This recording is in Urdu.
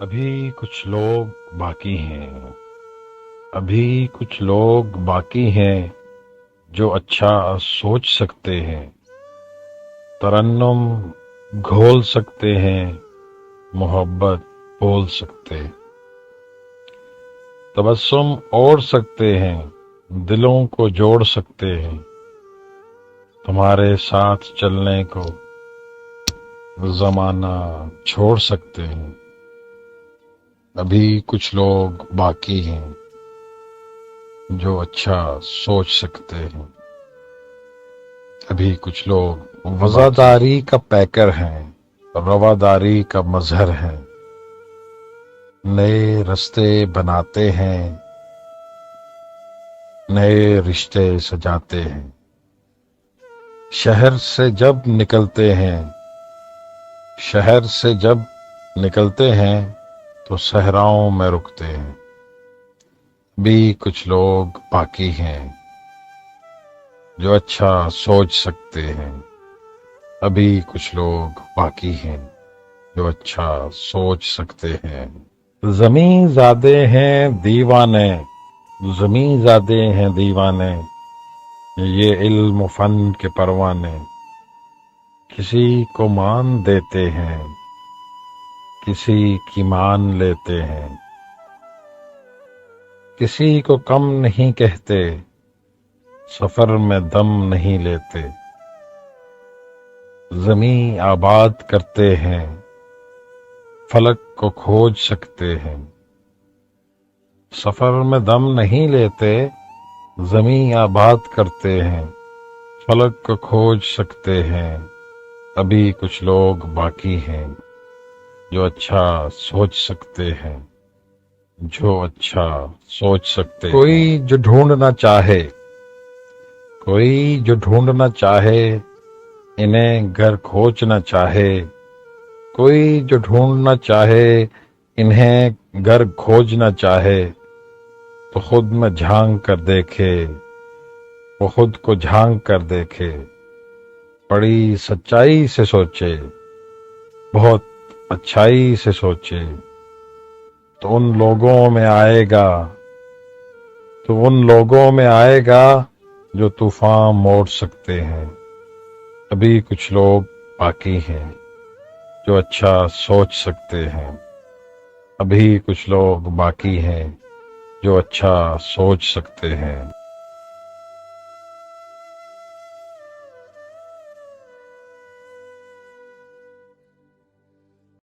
ابھی کچھ لوگ باقی ہیں ابھی کچھ لوگ باقی ہیں جو اچھا سوچ سکتے ہیں، ترنم گھول سکتے ہیں، محبت بول سکتے، تبسم اوڑھ سکتے ہیں، دلوں کو جوڑ سکتے ہیں، تمہارے ساتھ چلنے کو زمانہ چھوڑ سکتے ہیں۔ ابھی کچھ لوگ باقی ہیں جو اچھا سوچ سکتے ہیں، ابھی کچھ لوگ وفاداری کا پیکر ہیں، رواداری کا مظہر ہیں، نئے رستے بناتے ہیں، نئے رشتے سجاتے ہیں، شہر سے جب نکلتے ہیں تو صحراؤں میں رکتے ہیں۔ بھی کچھ لوگ باقی ہیں جو اچھا سوچ سکتے ہیں، ابھی کچھ لوگ باقی ہیں جو اچھا سوچ سکتے ہیں۔ زمیں زادے ہیں دیوانے، زمیں زادے ہیں دیوانے، یہ علم و فن کے پروانے، کسی کو مان دیتے ہیں، کسی کی مان لیتے ہیں، کسی کو کم نہیں کہتے، سفر میں دم نہیں لیتے، زمیں آباد کرتے ہیں، فلک کو کھوج سکتے ہیں، سفر میں دم نہیں لیتے، زمیں آباد کرتے ہیں، فلک کو کھوج سکتے ہیں۔ ابھی کچھ لوگ باقی ہیں جو اچھا سوچ سکتے ہیں، جو اچھا سوچ سکتے ہیں۔ کوئی جو ڈھونڈنا چاہے انہیں گھر کھوجنا چاہے، کوئی جو ڈھونڈنا چاہے انہیں گھر کھوجنا چاہے، تو خود میں جھانک کر دیکھے، وہ خود کو جھانک کر دیکھے، بڑی سچائی سے سوچے، بہت اچھائی سے سوچے، تو ان لوگوں میں آئے گا جو طوفان موڑ سکتے ہیں۔ ابھی کچھ لوگ باقی ہیں جو اچھا سوچ سکتے ہیں، ابھی کچھ لوگ باقی ہیں جو اچھا سوچ سکتے ہیں۔